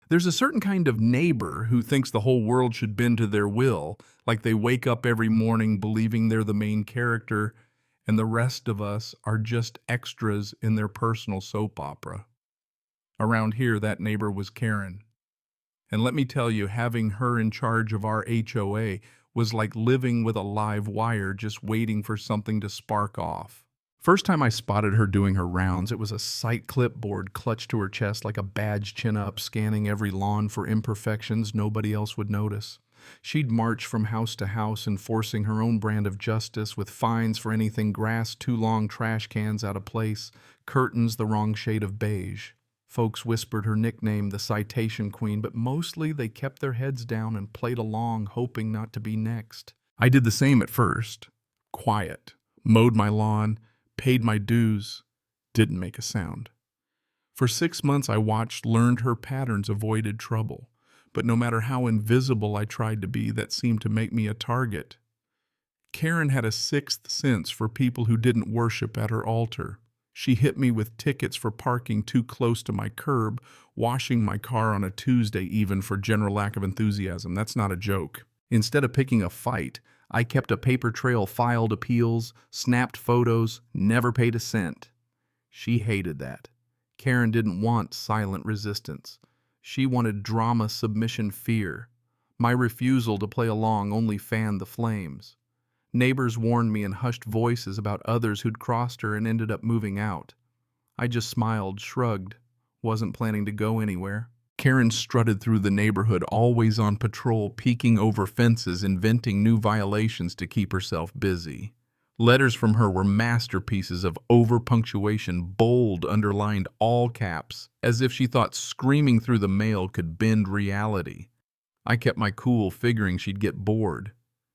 There's a certain kind of neighbor who thinks the whole world should bend to their will, like they wake up every morning believing they're the main character, and the rest of us are just extras in their personal soap opera. Around here, that neighbor was Karen. And let me tell you, having her in charge of our HOA was like living with a live wire just waiting for something to spark off. First time I spotted her doing her rounds, it was a sight clipboard clutched to her chest like a badge chin up, scanning every lawn for imperfections nobody else would notice. She'd march from house to house enforcing her own brand of justice with fines for anything grass too long, trash cans out of place, curtains the wrong shade of beige. Folks whispered her nickname, the Citation Queen, but mostly they kept their heads down and played along, hoping not to be next. I did the same at first. Quiet. Mowed my lawn, paid my dues, didn't make a sound. For 6 months I watched, learned her patterns, avoided trouble. But no matter how invisible I tried to be, that seemed to make me a target. Karen had a sixth sense for people who didn't worship at her altar. She hit me with tickets for parking too close to my curb, washing my car on a Tuesday even for general lack of enthusiasm. That's not a joke. Instead of picking a fight, I kept a paper trail, filed appeals, snapped photos, never paid a cent. She hated that. Karen didn't want silent resistance. She wanted drama, submission, fear. My refusal to play along only fanned the flames. Neighbors warned me in hushed voices about others who'd crossed her and ended up moving out. I just smiled, shrugged, wasn't planning to go anywhere. Karen strutted through the neighborhood, always on patrol, peeking over fences, inventing new violations to keep herself busy. Letters from her were masterpieces of over-punctuation, bold, underlined, all caps, as if she thought screaming through the mail could bend reality. I kept my cool, figuring she'd get bored.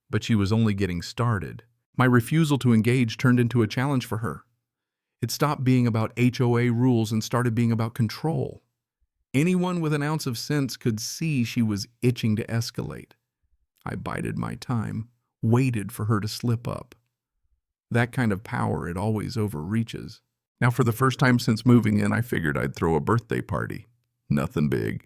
But she was only getting started. My refusal to engage turned into a challenge for her. It stopped being about HOA rules and started being about control. Anyone with an ounce of sense could see she was itching to escalate. I bided my time, waited for her to slip up. That kind of power, it always overreaches. Now, for the first time since moving in, I figured I'd throw a birthday party. Nothing big.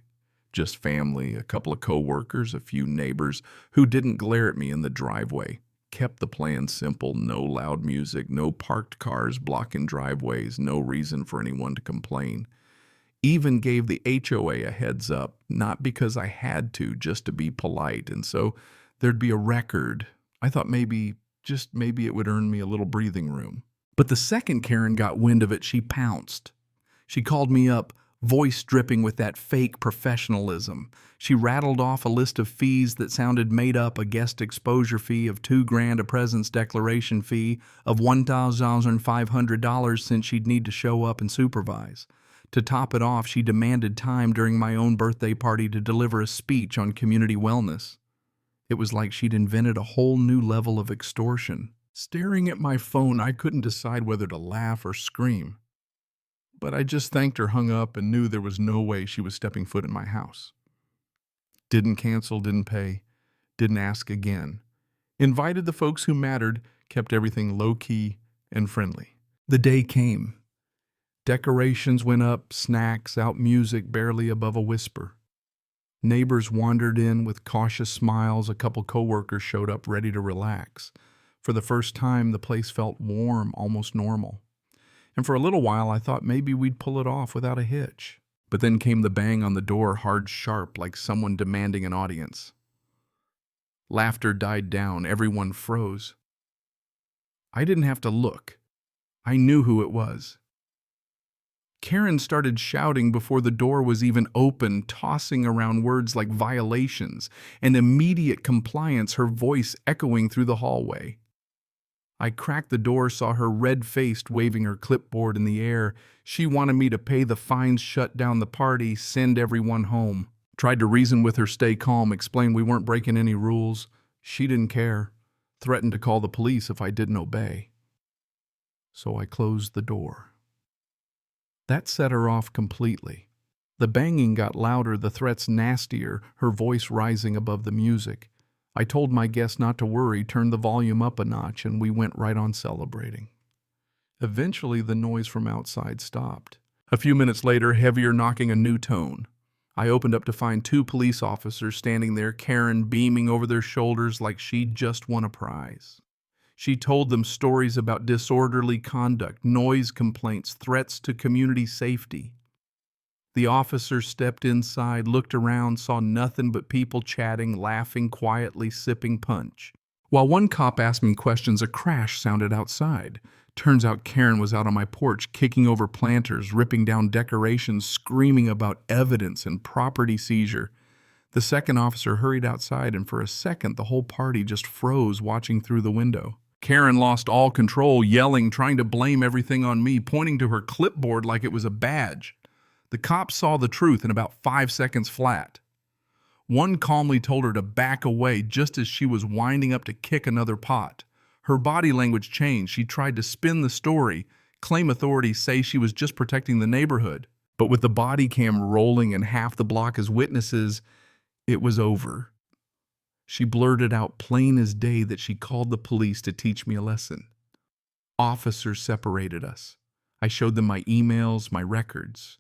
Just family, a couple of coworkers, a few neighbors who didn't glare at me in the driveway. Kept the plan simple, no loud music, no parked cars blocking driveways, no reason for anyone to complain. Even gave the HOA a heads up, not because I had to, just to be polite, and so there'd be a record. I thought maybe, just maybe it would earn me a little breathing room. But the second Karen got wind of it, she pounced. She called me up, voice dripping with that fake professionalism. She rattled off a list of fees that sounded made up: a guest exposure fee of $2,000, a presence declaration fee of $1,500 since she'd need to show up and supervise. To top it off, she demanded time during my own birthday party to deliver a speech on community wellness. It was like she'd invented a whole new level of extortion. Staring at my phone, I couldn't decide whether to laugh or scream. But I just thanked her, hung up, and knew there was no way she was stepping foot in my house. Didn't cancel, didn't pay, didn't ask again. Invited the folks who mattered, kept everything low-key and friendly. The day came. Decorations went up, snacks, out music barely above a whisper. Neighbors wandered in with cautious smiles. A couple coworkers showed up ready to relax. For the first time, the place felt warm, almost normal. And for a little while, I thought maybe we'd pull it off without a hitch. But then came the bang on the door, hard, sharp, like someone demanding an audience. Laughter died down. Everyone froze. I didn't have to look. I knew who it was. Karen started shouting before the door was even open, tossing around words like violations and immediate compliance, her voice echoing through the hallway. I cracked the door, saw her red-faced, waving her clipboard in the air. She wanted me to pay the fines, shut down the party, send everyone home. Tried to reason with her, stay calm, explain we weren't breaking any rules. She didn't care. Threatened to call the police if I didn't obey. So I closed the door. That set her off completely. The banging got louder, the threats nastier, her voice rising above the music. I told my guests not to worry, turned the volume up a notch, and we went right on celebrating. Eventually, the noise from outside stopped. A few minutes later, heavier knocking, a new tone. I opened up to find two police officers standing there, Karen beaming over their shoulders like she'd just won a prize. She told them stories about disorderly conduct, noise complaints, threats to community safety. The officer stepped inside, looked around, saw nothing but people chatting, laughing quietly, sipping punch. While one cop asked me questions, a crash sounded outside. Turns out Karen was out on my porch, kicking over planters, ripping down decorations, screaming about evidence and property seizure. The second officer hurried outside, and for a second, the whole party just froze, watching through the window. Karen lost all control, yelling, trying to blame everything on me, pointing to her clipboard like it was a badge. The cops saw the truth in about 5 seconds flat. One calmly told her to back away just as she was winding up to kick another pot. Her body language changed. She tried to spin the story, claim authorities, say she was just protecting the neighborhood. But with the body cam rolling and half the block as witnesses, it was over. She blurted out plain as day that she called the police to teach me a lesson. Officers separated us. I showed them my emails, my records.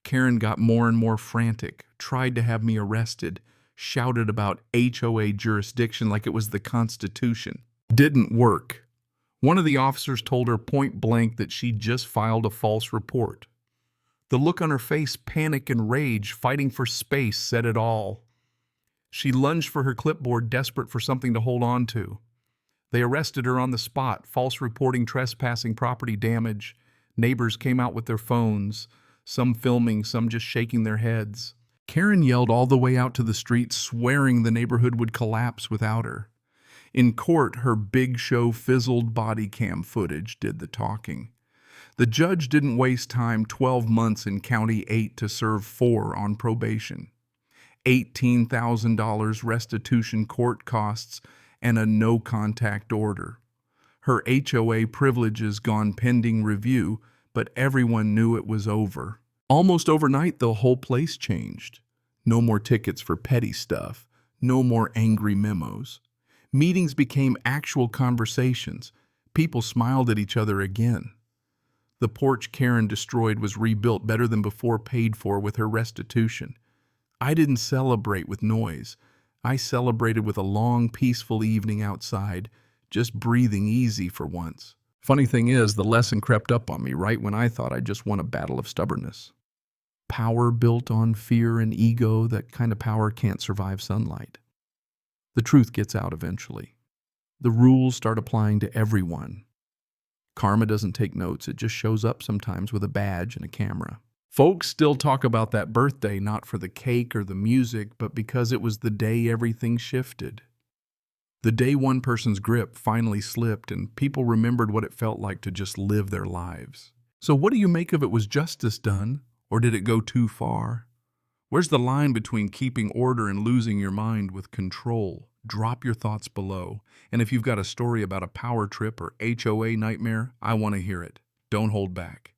Karen got more and more frantic, tried to have me arrested, shouted about HOA jurisdiction like it was the Constitution. Didn't work. One of the officers told her point blank that she'd just filed a false report. The look on her face, panic and rage, fighting for space, said it all. She lunged for her clipboard, desperate for something to hold on to. They arrested her on the spot, false reporting trespassing, property damage. Neighbors came out with their phones, some filming, some just shaking their heads. Karen yelled all the way out to the street, swearing the neighborhood would collapse without her. In court, her big show fizzled body cam footage did the talking. The judge didn't waste time, 12 months in County 8 to serve 4 on probation. $18,000 restitution, court costs, and a no-contact order. Her HOA privileges gone pending review, but everyone knew it was over. Almost overnight, the whole place changed. No more tickets for petty stuff. No more angry memos. Meetings became actual conversations. People smiled at each other again. The porch Karen destroyed was rebuilt better than before, paid for with her restitution. I didn't celebrate with noise. I celebrated with a long, peaceful evening outside, just breathing easy for once. Funny thing is, the lesson crept up on me right when I thought I'd just won a battle of stubbornness. Power built on fear and ego, that kind of power can't survive sunlight. The truth gets out eventually. The rules start applying to everyone. Karma doesn't take notes, it just shows up sometimes with a badge and a camera. Folks still talk about that birthday not for the cake or the music, but because it was the day everything shifted. The day one person's grip finally slipped and people remembered what it felt like to just live their lives. So what do you make of it? Was justice done, or did it go too far? Where's the line between keeping order and losing your mind with control? Drop your thoughts below. And if you've got a story about a power trip or HOA nightmare, I want to hear it. Don't hold back.